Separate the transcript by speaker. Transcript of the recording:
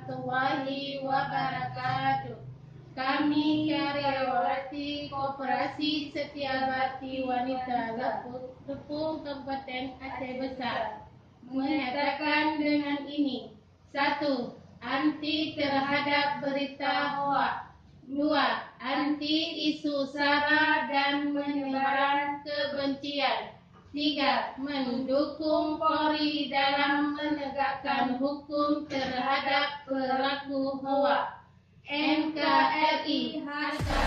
Speaker 1: warahmatullahi wabarakatuh. Kami karyawati Koperasi Setiabakti Wanita Tepung Kabupaten Aceh Besar menyatakan dengan ini: 1. Anti terhadap berita hoaks. 2. Anti isu sara dan penyebaran kebencian. 3. Mendukung Polri dalam menegakkan hukum terhadap pelaku hoaks. NKRI harga